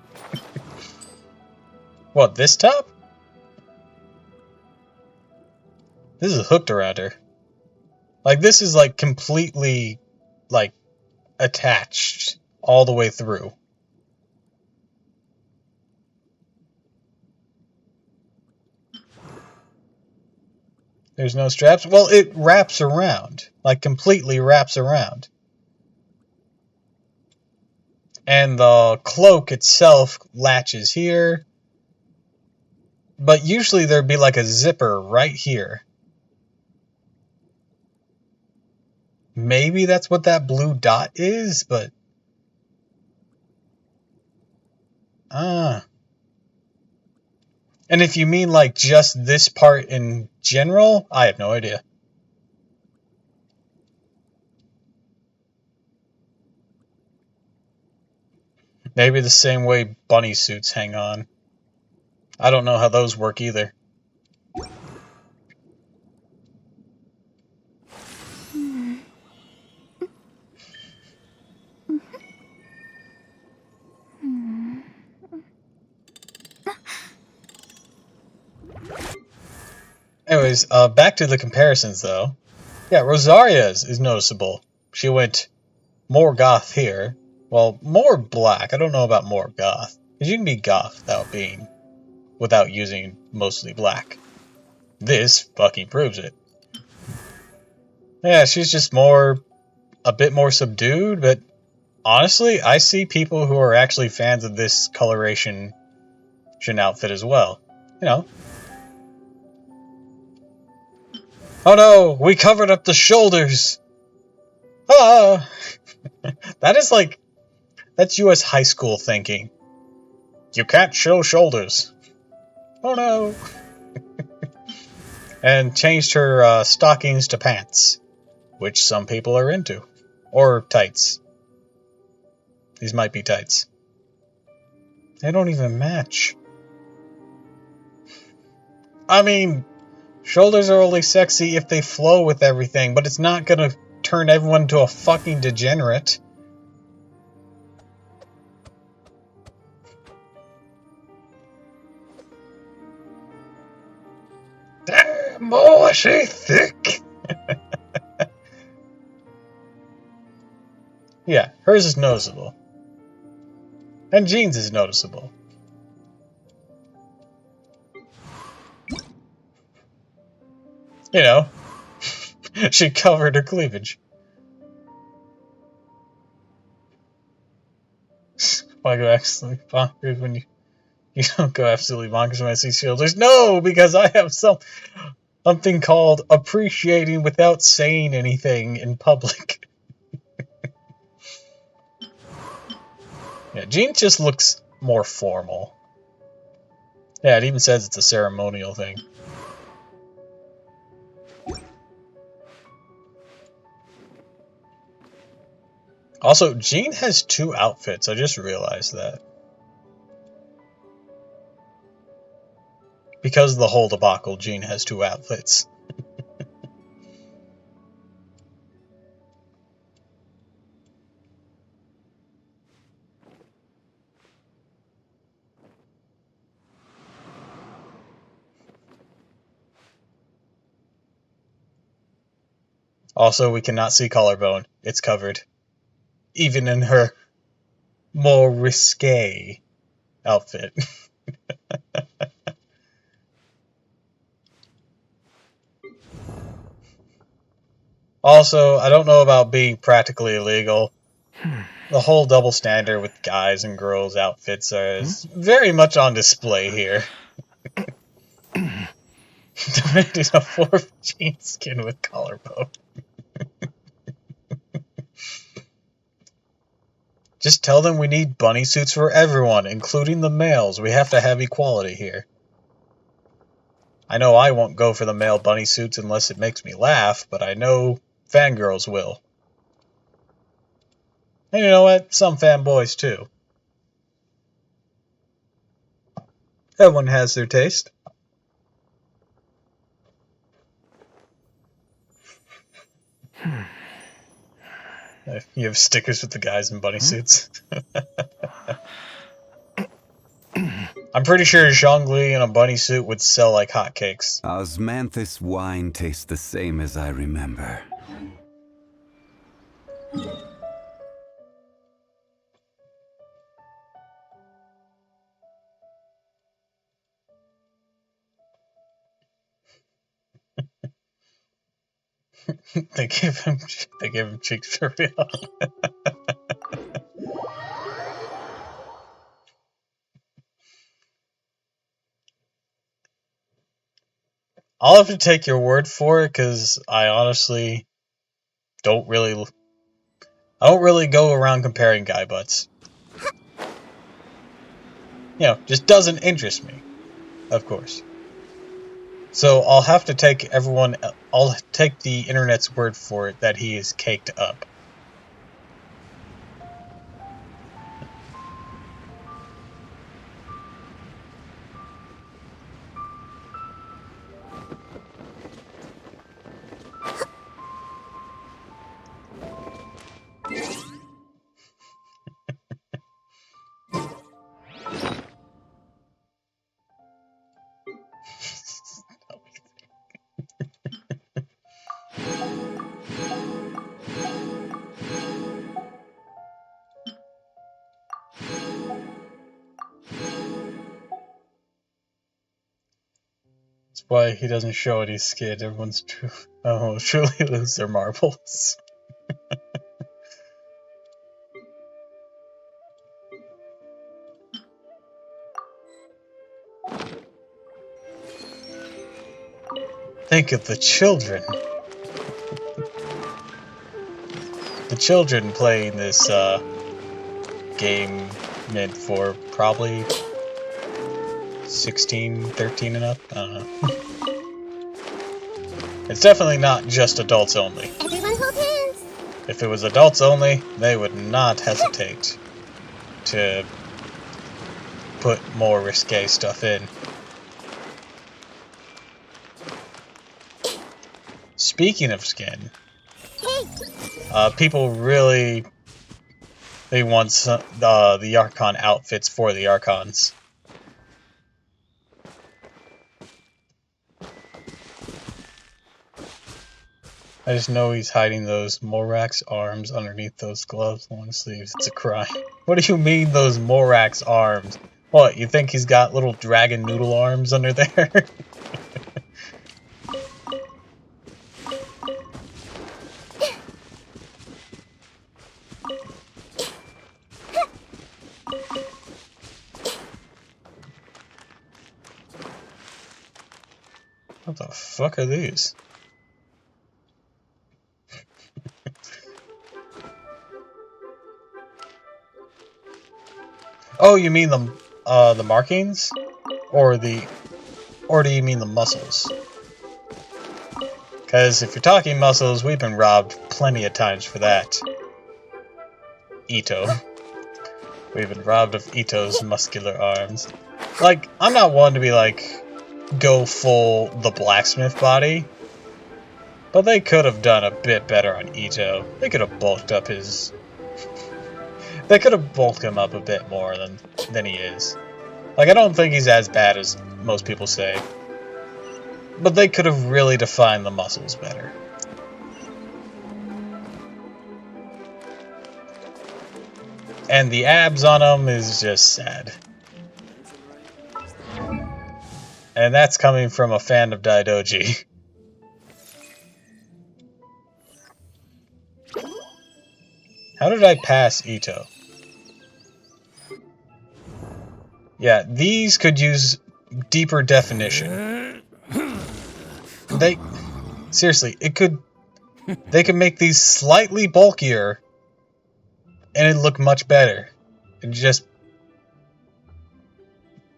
What, this top? This is hooked around her. Like, this is, like, completely, like, attached all the way through. There's no straps? Well, it wraps around. Like, completely wraps around. And the cloak itself latches here. But usually there'd be, like, a zipper right here. Maybe that's what that blue dot is, but... And if you mean, like, just this part in general, I have no idea. Maybe the same way bunny suits hang on. I don't know how those work either. Anyways, back to the comparisons, though. Yeah, Rosaria's is noticeable. She went more goth here. Well, more black. I don't know about more goth. Because you can be goth without using mostly black. This fucking proves it. Yeah, she's just a bit more subdued, but honestly, I see people who are actually fans of this coloration outfit as well. You know. Oh no, we covered up the shoulders! Ah! That's US high school thinking. You can't show shoulders. Oh no! And changed her stockings to pants, which some people are into. Or tights. These might be tights. They don't even match. I mean, shoulders are only sexy if they flow with everything, but it's not gonna turn everyone into a fucking degenerate. Damn, boy, she thick. Yeah, hers is noticeable. And Jean's is noticeable. You know, she covered her cleavage. Why go absolutely bonkers when you don't go absolutely bonkers when I see shoulders? No, because I have something called appreciating without saying anything in public. Yeah, Jean just looks more formal. Yeah, it even says it's a ceremonial thing. Also, Jean has 2 outfits. I just realized that. Because of the whole debacle, Jean has 2 outfits. Also, we cannot see collarbone. It's covered. Even in her more risque outfit. Also, I don't know about being practically illegal. The whole double standard with guys and girls outfits is very much on display here. Demanding a 4th jean skin with collarbone. Just tell them we need bunny suits for everyone, including the males. We have to have equality here. I know I won't go for the male bunny suits unless it makes me laugh, but I know fangirls will. And you know what? Some fanboys too. Everyone has their taste. You have stickers with the guys in bunny suits. I'm pretty sure Zhongli in a bunny suit would sell like hotcakes. Osmanthus wine tastes the same as I remember. They give him cheeks for real. I'll have to take your word for it because I honestly don't really go around comparing guy butts. You know, just doesn't interest me, of course. So I'll have to take I'll take the internet's word for it that he is caked up. That's why he doesn't show any skin. Everyone's truly lose their marbles. Think of the children. The children playing this game meant for probably 16, 13 and up. I don't know. It's definitely not just adults only. Everyone hold hands. If it was adults only, they would not hesitate to put more risque stuff in. Speaking of skin, people really want the Archon outfits for the Archons. I just know he's hiding those Morax arms underneath those gloves, long sleeves. It's a crime. What do you mean, those Morax arms? What, you think he's got little dragon noodle arms under there? What the fuck are these? Oh, you mean the markings? Or do you mean the muscles? Because if you're talking muscles, we've been robbed plenty of times for that. Ito. We've been robbed of Ito's muscular arms. Like, I'm not one to be like, go full the blacksmith body. But they could have done a bit better on Ito. They could have bulked up his... They could have bulked him up a bit more than he is. Like, I don't think he's as bad as most people say. But they could have really defined the muscles better. And the abs on him is just sad. And that's coming from a fan of Daidoji. How did I pass Ito? Yeah, these could use deeper definition. Seriously, they could make these slightly bulkier and it'd look much better. And just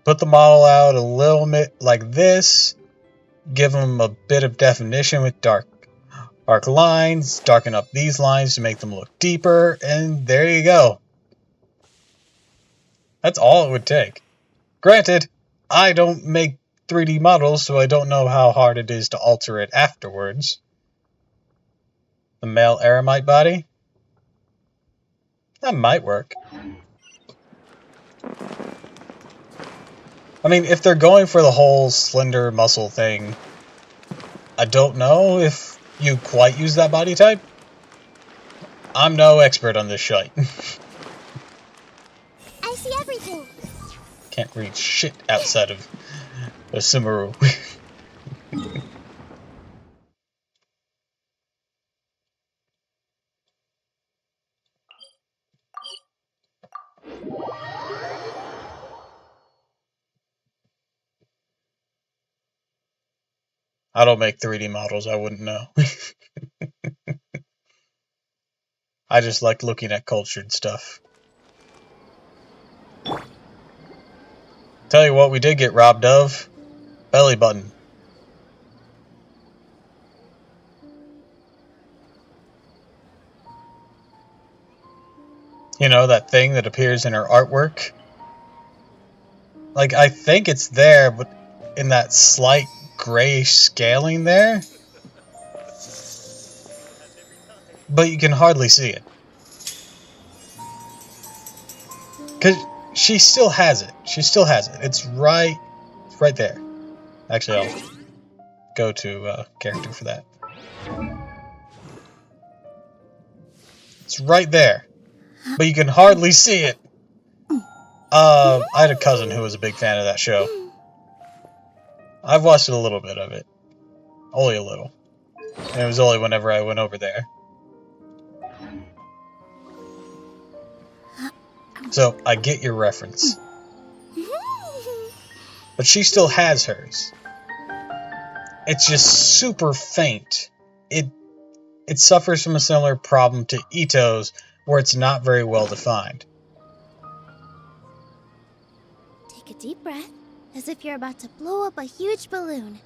put the model out a little bit like this, give them a bit of definition with dark lines, darken up these lines to make them look deeper, and there you go. That's all it would take. Granted, I don't make 3D models, so I don't know how hard it is to alter it afterwards. The male Eremite body? That might work. I mean, if they're going for the whole slender muscle thing, I don't know if you quite use that body type. I'm no expert on this shite. I see everything. Can't read shit outside of a Sumeru. I don't make 3D models, I wouldn't know. I just like looking at cultured stuff. Tell you what we did get robbed of. Belly button. You know, that thing that appears in her artwork? Like, I think it's there, but in that slight gray scaling there? But you can hardly see it. Because she still has it. She still has it. It's right there. Actually, I'll go to character for that. It's right there. But you can hardly see it. I had a cousin who was a big fan of that show. I've watched a little bit of it. Only a little. And it was only whenever I went over there. So, I get your reference. But she still has hers. It's just super faint. It suffers from a similar problem to Ito's, where it's not very well defined. Take a deep breath, as if you're about to blow up a huge balloon.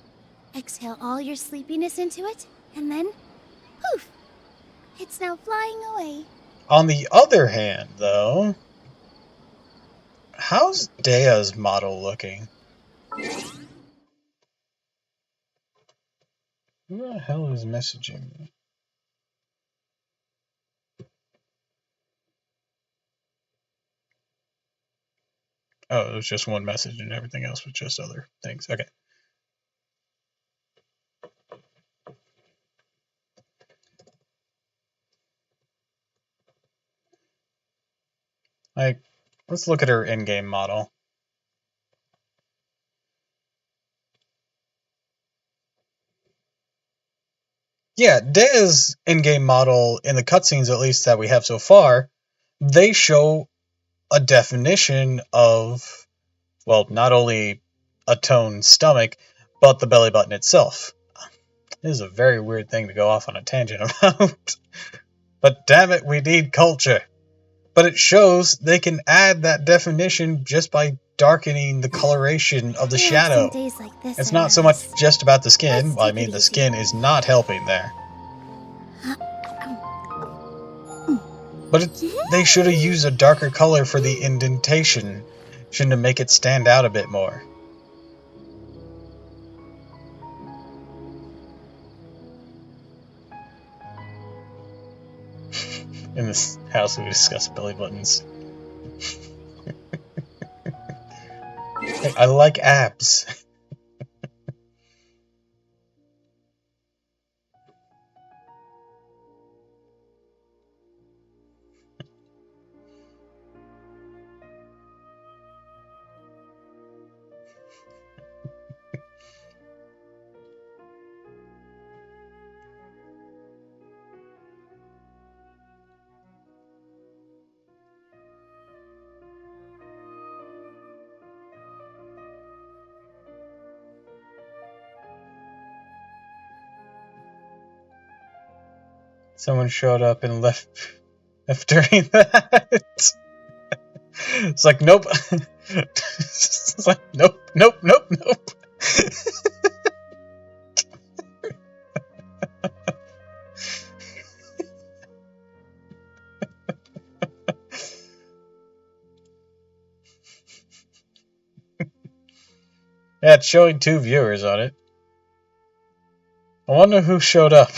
Exhale all your sleepiness into it, and then, poof! It's now flying away. On the other hand, though, how's Dea's model looking? Who the hell is messaging me? Oh, it was just one message and everything else was just other things. Okay. Let's look at her in-game model. Yeah, Dea's in-game model, in the cutscenes at least that we have so far, they show a definition of, well, not only a toned stomach, but the belly button itself. This is a very weird thing to go off on a tangent about. But damn it, we need culture. But it shows they can add that definition just by darkening the coloration of the shadow. It's not so much just about the skin. Well, I mean, the skin is not helping there. But they should have used a darker color for the indentation. Shouldn't have make it stand out a bit more. In this house, we discuss belly buttons. I like abs. Someone showed up and left during that. It's like, nope. It's like, nope, nope, nope, nope. Yeah, it's showing 2 viewers on it. I wonder who showed up.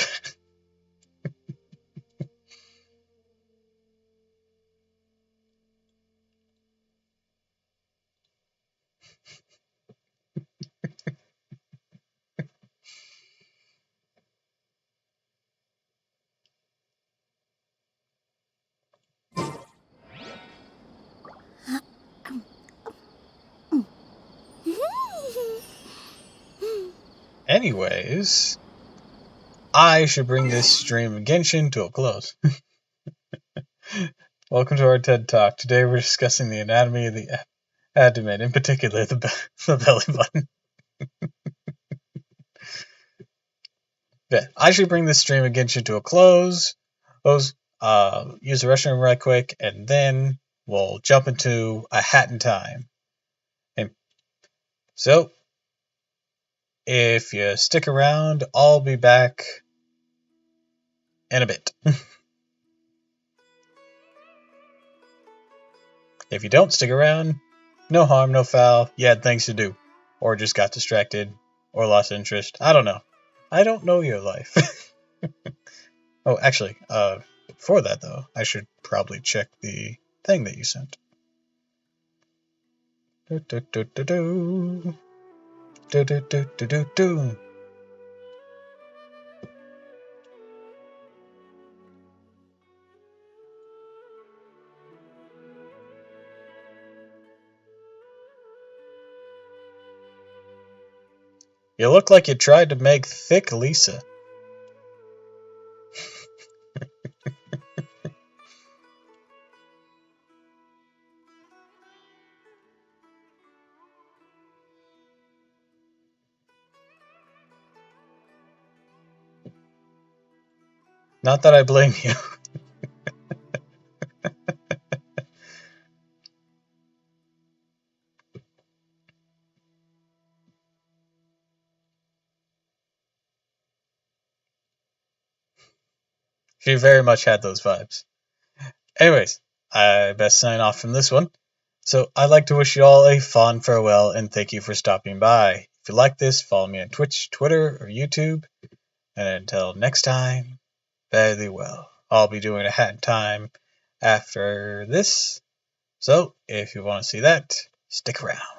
Anyways, I should bring this stream of Genshin to a close. Welcome to our TED Talk. Today we're discussing the anatomy of the abdomen, in particular the belly button. Yeah, I should bring this stream of Genshin to a close. Use the restroom right quick, and then we'll jump into a hat in time. And so, if you stick around, I'll be back in a bit. If you don't stick around, no harm, no foul. You had things to do, or just got distracted, or lost interest. I don't know. I don't know your life. Oh, actually, before that though, I should probably check the thing that you sent. Do, do, do, do, do. Do, do, do, do, do, do. You look like you tried to make thick Lisa. Not that I blame you. She very much had those vibes. Anyways, I best sign off from this one. So I'd like to wish you all a fond farewell and thank you for stopping by. If you like this, follow me on Twitch, Twitter, or YouTube. And until next time, fare thee well. I'll be doing a hat time after this. So if you want to see that, stick around.